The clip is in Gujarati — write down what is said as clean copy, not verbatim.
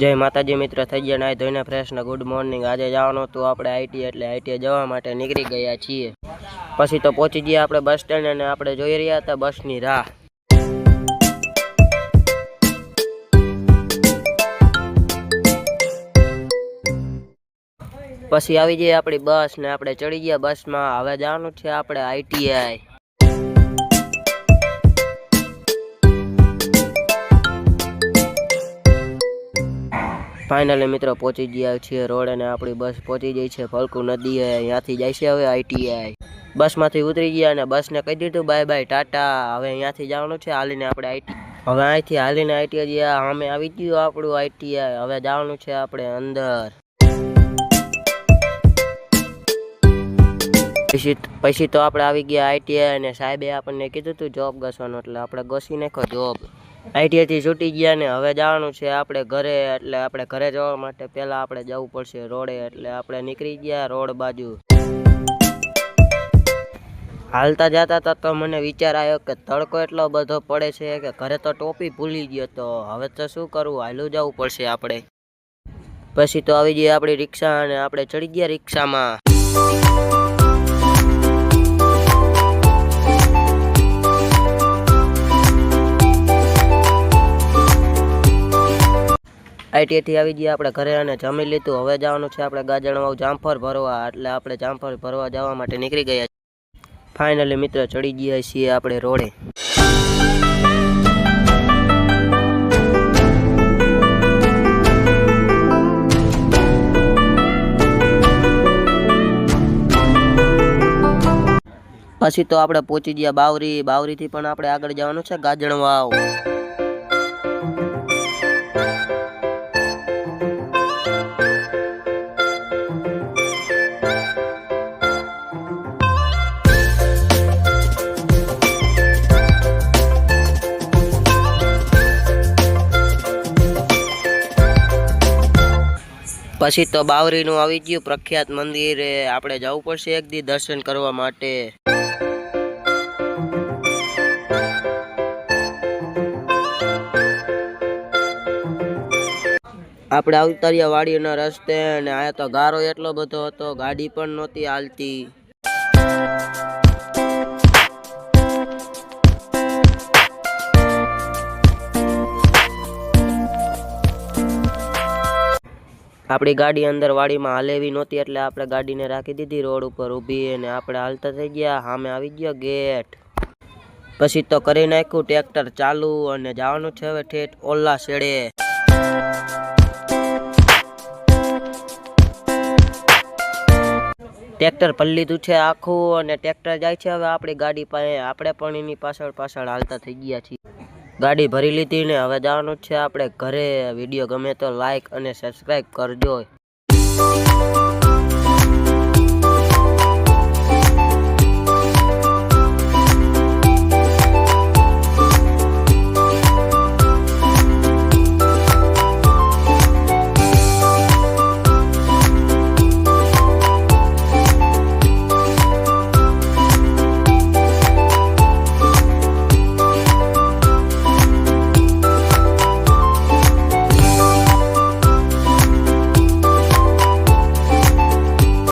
જય માતાજી મિત્ર, થઈ ગયા નાઈ ધોઈને ફ્રેશ ને ગુડ મોર્નિંગ। આજે જવાનું હતું આપણે આઈટી, એટલે આઈટી જવા માટે નીકળી ગયા છીએ। પછી તો પહોંચી ગયા આપણે બસ સ્ટેન્ડ અને આપણે જોઈ રહ્યા હતા બસની રાહ। પછી આવી ગઈ આપણી બસ ને આપણે ચડી ગયા બસમાં। હવે જવાનું છે આપણે આઈટીઆઈ। फाइनली मित्रों पहुंची गया छे रोड ने अपनी बस पहुंची गई है फलकू नदी है। यहाँ थी जाए हवे आईटीआई। बस में उतरी गया ने बस ने कही दीधुं बाय बाय टाटा। हवे यहाँ थी जवानुं छे हालीने आपणे आईटी। हवे अहींथी हालीने आईटीआई गया। अमे आवी गयुं आपणुं आईटीआई। हवे जवानुं छे आपणे अंदर। पछी तो आपणे आवी गया आईटीआई ने साहेबे आपणे कीधुं तुं जॉब घसवानुं એટલે આપણે ઘસી નાખ્યો जॉब। आईटीआई थी छूटी गया ने हवे जवानुं छे आपणे घरे। એટલે આપણે घरे जवा माटे पहेला आपणे जवुं पड़शे रोडे। એટલે આપણે નીકળી ગયા रोड बाजू। हालता जाता था तो मने विचार आव्यो के तड़को एटलो बधो पड़े छे के घरे तो टोपी भूली गयो। तो हवे तो शुं करवुं, हाल्युं जवुं पड़शे आपणे। पछी तो आवी गई आपणी रिक्शा अने आपणे चढ़ी गया रिक्शामां। आईटीआई थी आवी गया आपणे घरे अने जमी लीधुं। हवे जवानुं छे आपणे गाजणवाव जामफळ भरवा। એટલે આપણે જામફળ ભરવા જવા માટે નીકળી ગયા। फाइनली मित्र चढ़ी गया છીએ આપણે રોડે। પછી તો આપણે પહોંચી ગયા બાવરી। બાવરીથી પણ આપણે આગળ જવાનું છે ગાજણવાવ। પછી તો બાવરીનું આવી ગયું પ્રખ્યાત મંદિરે। આપણે જવું પડશે એક દી દર્શન કરવા માટે। આપણે ઉતાર્યા વાડીના રસ્તે અને આ તો ગારો એટલો બધો હતો, ગાડી પણ નહોતી હાલતી। આપણી ગાડી અંદર વાડીમાં હાલેવી નહોતી એટલે આપણે ગાડીને રાખી દીધી રોડ ઉપર ઊભી અને આપણે હાલતા થઈ ગયા। સામે આવી ગયો ગેટ। પછી તો કરી નાખ્યું ટ્રેક્ટર ચાલુ અને જવાનું છે હવે ઠેઠ ઓલા શેડે। ટ્રેક્ટર ભરી લીધું છે આખું અને ટ્રેક્ટર જાય છે હવે આપણી ગાડી પાસે। આપણે પણ એની પાછળ પાછળ હાલતા થઈ ગયા છીએ। ગાડી ભરી લીધી ને હવે જવાનું છે આપણે ઘરે। વિડીયો ગમે તો લાઈક અને સબસ્ક્રાઈબ કરજો।